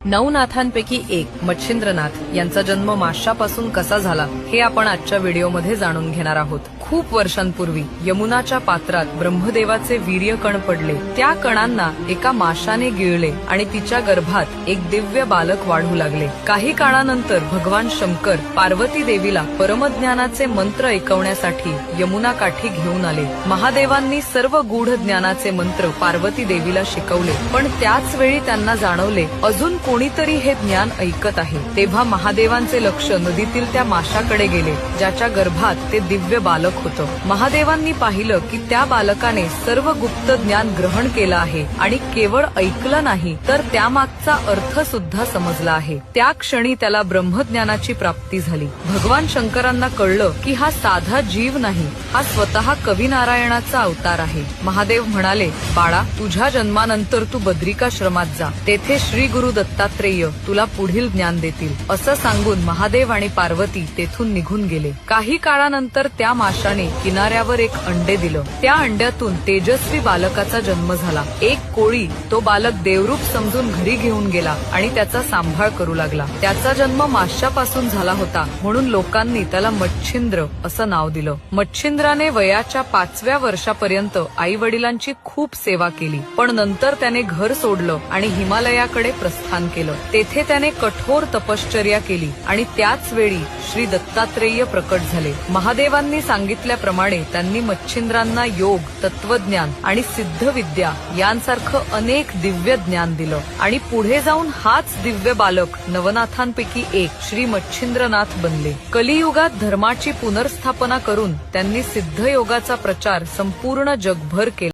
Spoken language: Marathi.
नवनाथांपैकी एक मच्छिंद्रनाथ यांचा जन्म माशापासून कसा झाला हे आपण आजच्या व्हिडिओमध्ये जाणून घेणार आहोत। खूप वर्षांपूर्वी यमुनाच्या पात्रात ब्रह्मदेवाचे वीर्य कण पडले। त्या कणांना एका माशाने गिळले आणि तिच्या गर्भात एक दिव्य बालक वाढू लागले। काही काळानंतर भगवान शंकर पार्वती देवीला परमज्ञानाचे मंत्र ऐकवण्यासाठी यमुना काठी घेऊन आले। महादेवांनी सर्व गूढ ज्ञानाचे मंत्र पार्वती देवीला शिकवले, पण त्याच वेळी त्यांना जाणवले अजून कोणीतरी हे ज्ञान ऐकत आहे। तेव्हा महादेवांचे लक्ष नदीतील त्या माशाकडे गेले, ज्याच्या गर्भात ते दिव्य बालक होतं। महादेवांनी पाहिलं की त्या बालकाने सर्व गुप्त ज्ञान ग्रहण केलं आहे आणि केवळ ऐकलं नाही तर त्यामागचा अर्थ सुद्धा समजला आहे। त्या क्षणी त्याला ब्रह्मज्ञानाची प्राप्ती झाली। भगवान शंकरांना कळलं की हा साधा जीव नाही, हा स्वतः कवी नारायणाचा अवतार आहे। महादेव म्हणाले, बाळा, तुझ्या जन्मानंतर तू बद्रिकाश्रमात जा, तेथे श्री गुरु दत्तात्रेय तुला पुढील ज्ञान देतील, असं सांगून महादेव आणि पार्वती तेथून निघून गेले। काही काळानंतर त्या माशाने किनाऱ्यावर एक अंडे दिलं। त्या अंड्यातून तेजस्वी बालकाचा जन्म झाला। एक कोळी तो बालक देवरूप समजून घरी घेऊन गेला आणि त्याचा सांभाळ करू लागला। त्याचा जन्म माशापासून झाला होता, म्हणून लोकांनी त्याला मच्छिंद्र असं नाव दिलं। मच्छिंद्राने वयाच्या 5व्या वर्षापर्यंत आई वडिलांची खूप सेवा केली, पण नंतर त्याने घर सोडलं आणि हिमालयाकडे प्रस्थान केलं। तेथे त्याने कठोर तपश्चर्या केली आणि त्याच वेळी श्री दत्तात्रेय प्रकट झाले। महादेवांनी सांगितल्याप्रमाणे त्यांनी मच्छिंद्रांना योग, तत्वज्ञान आणि सिद्धविद्या यांसारखं अनेक दिव्य ज्ञान दिलं आणि पुढे जाऊन हाच दिव्य बालक नवनाथांपैकी एक श्री मच्छिंद्रनाथ बनले। कलियुगात धर्माची पुनर्स्थापना करून त्यांनी सिद्ध योगाचा प्रचार संपूर्ण जगभर केला।